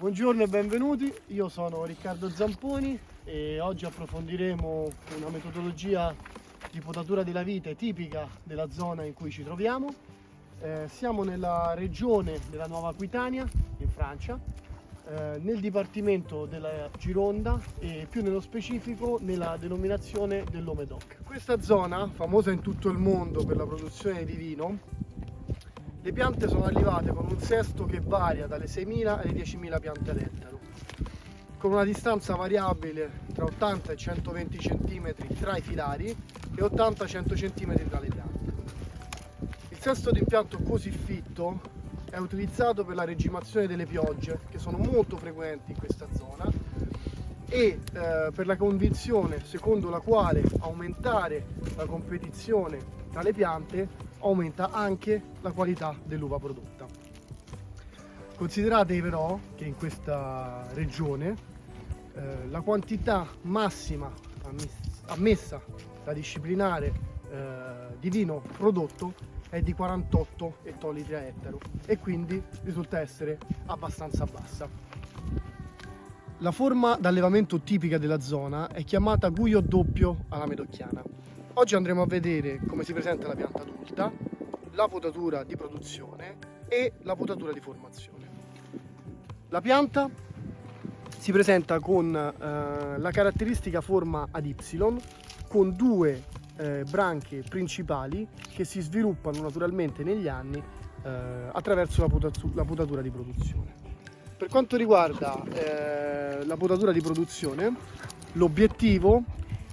Buongiorno e benvenuti, io sono Riccardo Zamponi e oggi approfondiremo una metodologia di potatura della vite tipica della zona in cui ci troviamo. Siamo nella regione della Nuova Aquitania, in Francia, nel dipartimento della Gironda e più nello specifico nella denominazione dell'Omédoc. Questa zona, famosa in tutto il mondo per la produzione di vino, le piante sono arrivate con un sesto che varia dalle 6.000 alle 10.000 piante all'ettaro, con una distanza variabile tra 80 e 120 cm tra i filari e 80-100 cm tra le piante. Il sesto d'impianto così fitto è utilizzato per la regimazione delle piogge, che sono molto frequenti in questa zona, e per la convinzione secondo la quale aumentare la competizione tra le piante aumenta anche la qualità dell'uva prodotta. Considerate però che in questa regione la quantità massima ammessa da disciplinare di vino prodotto è di 48 ettolitri a ettaro e quindi risulta essere abbastanza bassa. La forma d'allevamento tipica della zona è chiamata Guyot doppio alla medocchiana. Oggi andremo a vedere come si presenta la pianta adulta, la potatura di produzione e la potatura di formazione. La pianta si presenta con la caratteristica forma ad Y, con due branche principali che si sviluppano naturalmente negli anni attraverso la potatura di produzione. Per quanto riguarda la potatura di produzione, l'obiettivo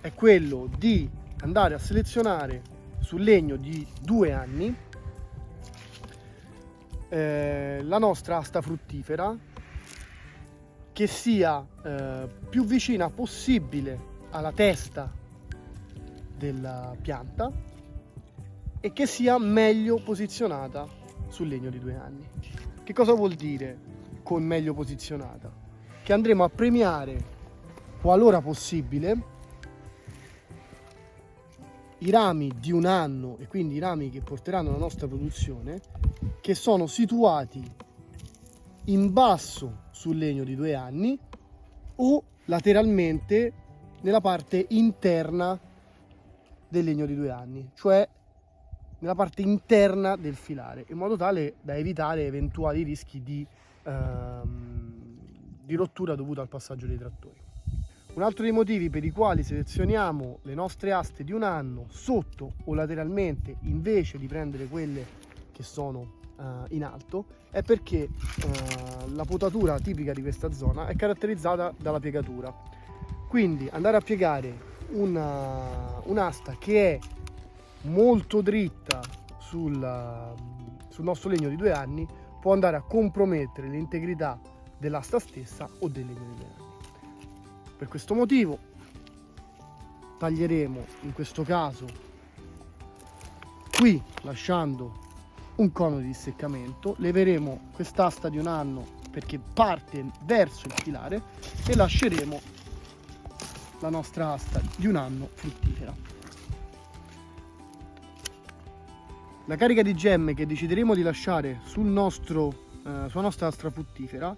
è quello di andare a selezionare sul legno di 2 anni la nostra asta fruttifera che sia più vicina possibile alla testa della pianta e che sia meglio posizionata sul legno di 2 anni. Che cosa vuol dire con meglio posizionata? Che andremo a premiare, qualora possibile, i rami di 1 anno e quindi i rami che porteranno la nostra produzione, che sono situati in basso sul legno di 2 anni o lateralmente nella parte interna del legno di 2 anni, cioè nella parte interna del filare, in modo tale da evitare eventuali rischi di rottura dovuta al passaggio dei trattori. Un altro dei motivi per i quali selezioniamo le nostre aste di 1 anno sotto o lateralmente invece di prendere quelle che sono in alto è perché la potatura tipica di questa zona è caratterizzata dalla piegatura. Quindi andare a piegare un'asta che è molto dritta sul nostro legno di 2 anni può andare a compromettere l'integrità dell'asta stessa o del legno di 2 anni. Per questo motivo taglieremo in questo caso qui lasciando un cono di disseccamento, leveremo quest'asta di 1 anno perché parte verso il filare e lasceremo la nostra asta di 1 anno fruttifera. La carica di gemme che decideremo di lasciare sulla nostra asta fruttifera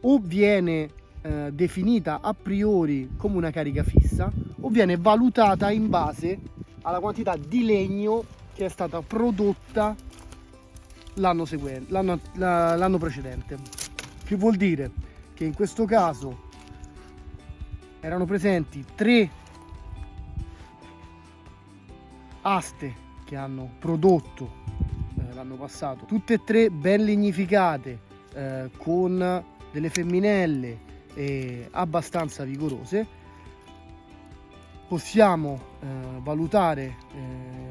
o viene definita a priori come una carica fissa o viene valutata in base alla quantità di legno che è stata prodotta l'anno precedente, che vuol dire che in questo caso erano presenti 3 aste che hanno prodotto l'anno passato, tutte e 3 ben lignificate con delle femminelle abbastanza vigorose. Possiamo valutare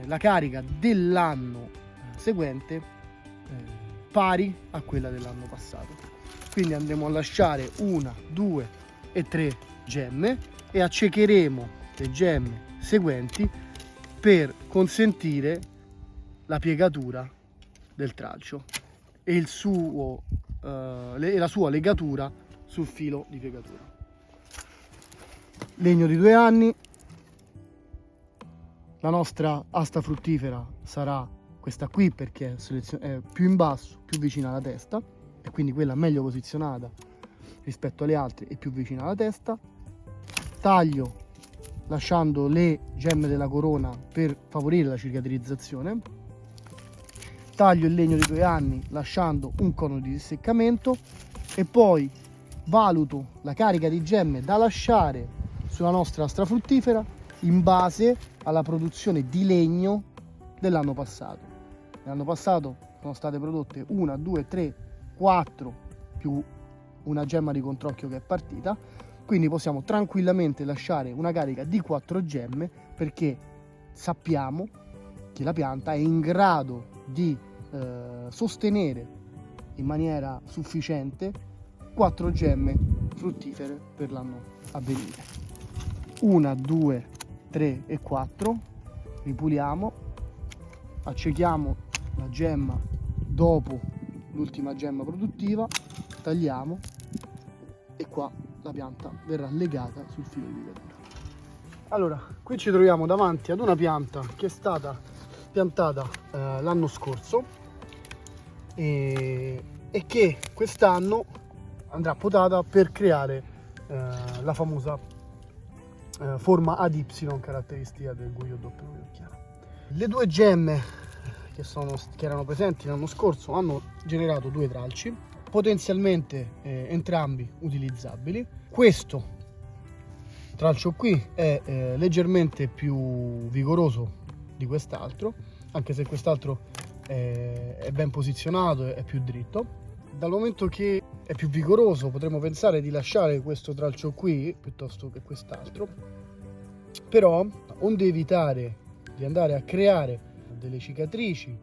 la carica dell'anno seguente pari a quella dell'anno passato. Quindi andremo a lasciare 1, 2 e 3 gemme e accecheremo le gemme seguenti per consentire la piegatura del tralcio e la sua legatura sul filo di piegatura. Legno di 2 anni, la nostra asta fruttifera sarà questa qui perché è più in basso, più vicina alla testa e quindi quella meglio posizionata rispetto alle altre e più vicina alla testa. Taglio lasciando le gemme della corona per favorire la cicatrizzazione. Taglio il legno di 2 anni lasciando un cono di disseccamento e poi valuto la carica di gemme da lasciare sulla nostra lastra fruttifera in base alla produzione di legno dell'anno passato. L'anno passato sono state prodotte 1, 2, 3, 4 più una gemma di controcchio che è partita, quindi possiamo tranquillamente lasciare una carica di 4 gemme perché sappiamo che la pianta è in grado di sostenere in maniera sufficiente 4 gemme fruttifere per l'anno a venire. 1, 2, 3 e 4, ripuliamo, accechiamo la gemma dopo l'ultima gemma produttiva, tagliamo e qua la pianta verrà legata sul filo di piantura. Allora, qui ci troviamo davanti ad una pianta che è stata piantata l'anno scorso e che quest'anno andrà potata per creare la famosa forma ad Y caratteristica del guglio doppio nojocchiano. Le 2 gemme che erano presenti l'anno scorso hanno generato 2 tralci, potenzialmente entrambi utilizzabili. Questo tralcio qui è leggermente più vigoroso di quest'altro, anche se quest'altro è ben posizionato, è più dritto. Dal momento che è più vigoroso potremmo pensare di lasciare questo tralcio qui piuttosto che quest'altro, però onde evitare di andare a creare delle cicatrici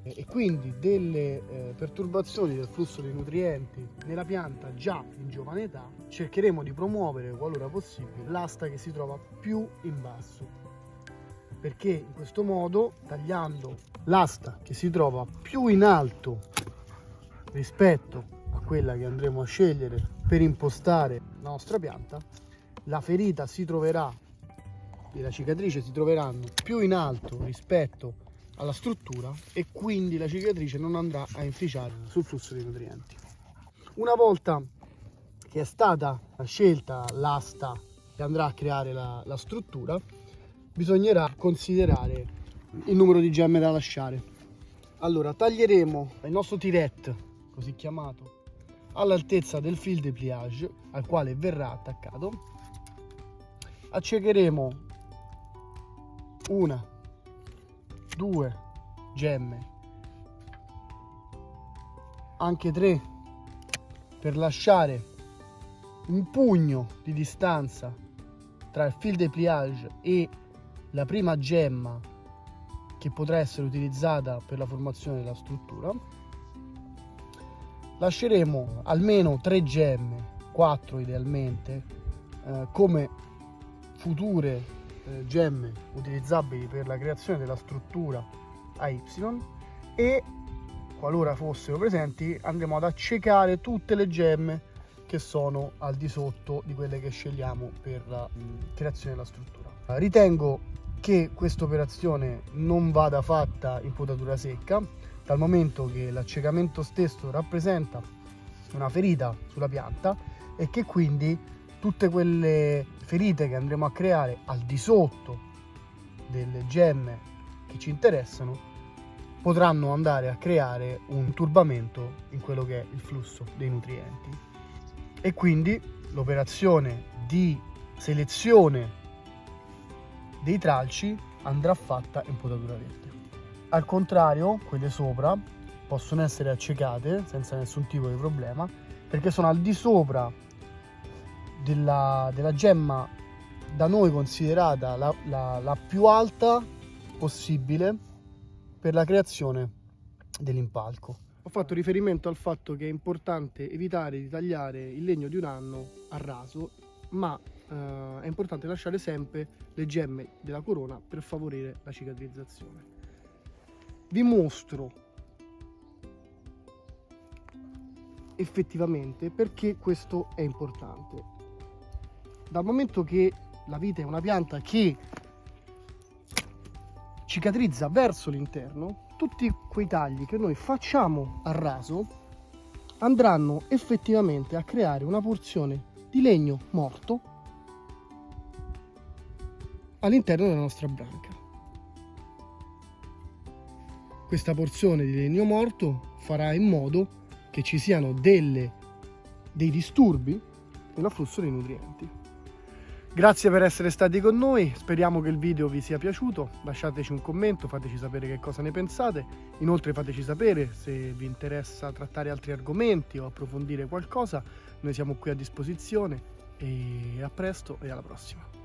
e quindi delle perturbazioni del flusso dei nutrienti nella pianta già in giovane età, cercheremo di promuovere, qualora possibile, l'asta che si trova più in basso, perché in questo modo, tagliando l'asta che si trova più in alto rispetto a quella che andremo a scegliere per impostare la nostra pianta, la ferita si troverà e la cicatrice si troveranno più in alto rispetto alla struttura e quindi la cicatrice non andrà a inficiare sul flusso dei nutrienti. Una volta che è stata scelta l'asta che andrà a creare la struttura, bisognerà considerare il numero di gemme da lasciare. Allora, taglieremo il nostro tiret, così chiamato, all'altezza del fil de pliage al quale verrà attaccato. Accecheremo 1, 2 gemme, anche 3, per lasciare un pugno di distanza tra il fil de pliage e la prima gemma che potrà essere utilizzata per la formazione della struttura. Lasceremo almeno 3 gemme, 4 idealmente, come future gemme utilizzabili per la creazione della struttura a Y, e qualora fossero presenti andremo ad accecare tutte le gemme che sono al di sotto di quelle che scegliamo per la creazione della struttura. Ritengo che questa operazione non vada fatta in potatura secca, dal momento che l'accecamento stesso rappresenta una ferita sulla pianta e che quindi tutte quelle ferite che andremo a creare al di sotto delle gemme che ci interessano potranno andare a creare un turbamento in quello che è il flusso dei nutrienti, e quindi l'operazione di selezione dei tralci andrà fatta in potatura verde. Al contrario, quelle sopra possono essere accecate senza nessun tipo di problema, perché sono al di sopra della gemma da noi considerata la più alta possibile per la creazione dell'impalco. Ho fatto riferimento al fatto che è importante evitare di tagliare il legno di un anno a raso, ma è importante lasciare sempre le gemme della corona per favorire la cicatrizzazione. Vi mostro effettivamente perché questo è importante. Dal momento che la vite è una pianta che cicatrizza verso l'interno, tutti quei tagli che noi facciamo a raso andranno effettivamente a creare una porzione di legno morto all'interno della nostra branca. Questa porzione di legno morto farà in modo che ci siano dei disturbi nell'afflusso dei nutrienti. Grazie per essere stati con noi, speriamo che il video vi sia piaciuto, lasciateci un commento, fateci sapere che cosa ne pensate, inoltre fateci sapere se vi interessa trattare altri argomenti o approfondire qualcosa, noi siamo qui a disposizione e a presto e alla prossima.